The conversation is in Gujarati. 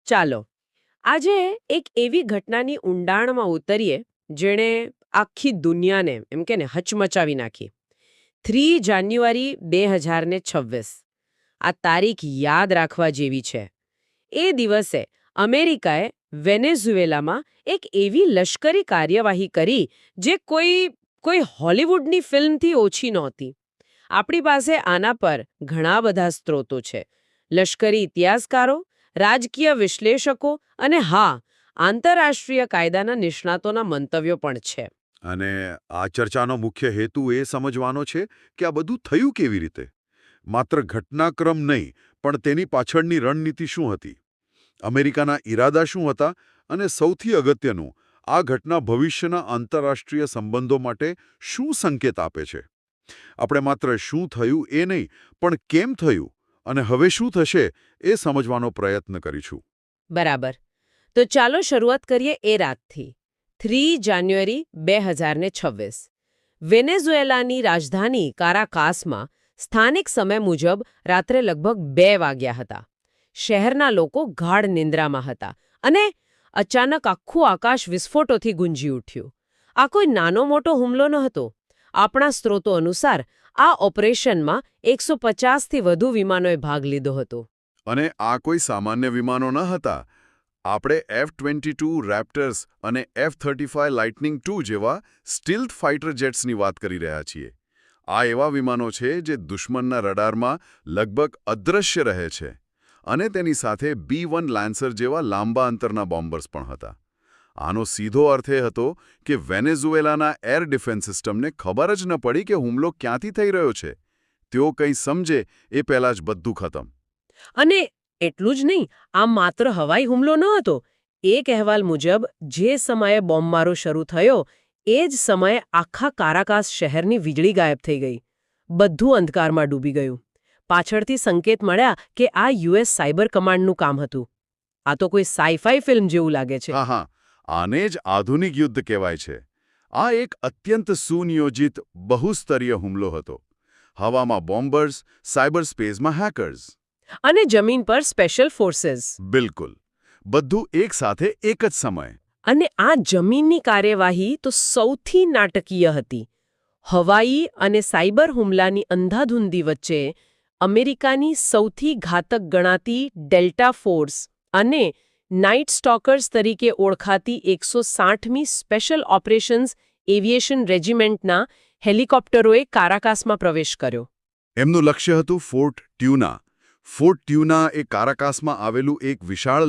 ચાલો આજે એક એવી ઘટનાની ઊંડાણમાં ઉતરીએ જેણે આખી દુનિયાને એમ કે ને હચમચાવી નાખી. 3 જાન્યુઆરી 2026 આ તારીખ યાદ રાખવા જેવી છે. એ દિવસે અમેરિકાએ વેનેઝુએલામાં એક એવી લશ્કરી કાર્યવાહી કરી જે કોઈ હોલિવૂડની ફિલ્મથી ઓછી નહોતી. આપણી પાસે આના પર ઘણા બધા સ્ત્રોતો છે. લશ્કરી ઇતિહાસકારો, રાજકીય વિશ્લેષકો અને હા, આંતરરાષ્ટ્રીય કાયદાના નિષ્ણાતોના મંતવ્યો પણ છે. અને આ ચર્ચાનો મુખ્ય હેતુ એ સમજવાનો છે કે આ બધું થયું કેવી રીતે. માત્ર ઘટનાક્રમ નહીં, પણ તેની પાછળની રણનીતિ શું હતી, અમેરિકાના ઈરાદા શું હતા, અને સૌથી અગત્યનું, આ ઘટના ભવિષ્યના આંતરરાષ્ટ્રીય સંબંધો માટે શું સંકેત આપે છે. આપણે માત્ર શું થયું એ નહીં, પણ કેમ થયું અને હવે શું થશે એ સમજવાનો પ્રયત્ન કરીશું. બરાબર. તો ચાલો શરૂઆત કરીએ એ રાતથી. 3 જાન્યુઆરી 2026 વેનેઝુએલાની રાજધાની કારાકાસમાં સ્થાનિક સમય મુજબ રાત્રે લગભગ 2 વાગ્યા હતા. શહેરના લોકો ગાઢ નિંદ્રામાં હતા અને અચાનક આખું આકાશ વિસ્ફોટોથી ગુંજી ઉઠ્યું. આ કોઈ નાનો મોટો હુમલો ન હતો. આપણા સ્ત્રોતો અનુસાર આ ઓપરેશનમાં 150થી વધુ વિમાનોએ ભાગ લીધો હતો. અને આ કોઈ સામાન્ય વિમાનો ન હતા. આપણે F-22 રેપ્ટર્સ અને F-35 લાઇટનિંગ II જેવા સ્ટીલ્થ ફાઇટર જેટ્સની વાત કરી રહ્યા છીએ. આ એવા વિમાનો છે જે દુશ્મનના રડારમાં લગભગ અદૃશ્ય રહે છે. અને તેની સાથે B-1 લેન્સર જેવા લાંબા અંતરના બોમ્બર્સ પણ હતા. આનો સીધો અર્થ એ હતો કે વેનેઝુએલાના એર ડિફેન્સ સિસ્ટમને ખબર જ ન પડી કે હુમલો ક્યાંથી થઈ રહ્યો છે. તેઓ કંઈ સમજે એ પહેલાં જ બધું ખતમ. અને એટલું જ નહીં, આ માત્ર હવાઈ હુમલો ન હતો. એક અહેવાલ મુજબ જે સમયે બોમ્બમારો શરૂ થયો એ જ સમયે આખા કારાકાસ શહેરની વીજળી ગાયબ થઈ ગઈ. બધું અંધકારમાં ડૂબી ગયું. પાછળથી સંકેત મળ્યા કે આ યુએસ સાયબર કમાન્ડનું કામ હતું. આ તો કોઈ સાઈ-ફાઈ ફિલ્મ જેવું લાગે છે. હા, આને જ આધુનિક યુદ્ધ કહેવાય છે. આ એક અત્યંત સુનિયોજિત બહુસ્તરીય હુમલો હતો. હવામાં બોમ્બર્સ, સાયબર સ્પેસમાં હેકર્સ અને જમીન પર સ્પેશિયલ ફોર્सेस. બિલકુલ. બધું એક સાથે એક જ સમયે. અને આ જમીનની કાર્યવાહી તો સૌથી નાટકીય હતી. હવાઈ અને સાયબર હુમલાની અંધાધૂંધી વચ્ચે અમેરિકાની સૌથી ઘાતક ગણાતી ડેલ્ટા ફોર્સ અને નાઇટ સ્ટોકર્સ તરીકે ઓળખાતી 160મી સ્પેશિયલ ઓપરેશન્સ એવિએશન રેજિમેન્ટના હેલિકોપ્ટરોએ કારાકાસમાં પ્રવેશ કર્યો. એમનું લક્ષ્ય હતું ફોર્ટ ટ્યુના. ફોર્ટ ટ્યુના એ કારાકાસમાં આવેલું એક વિશાળ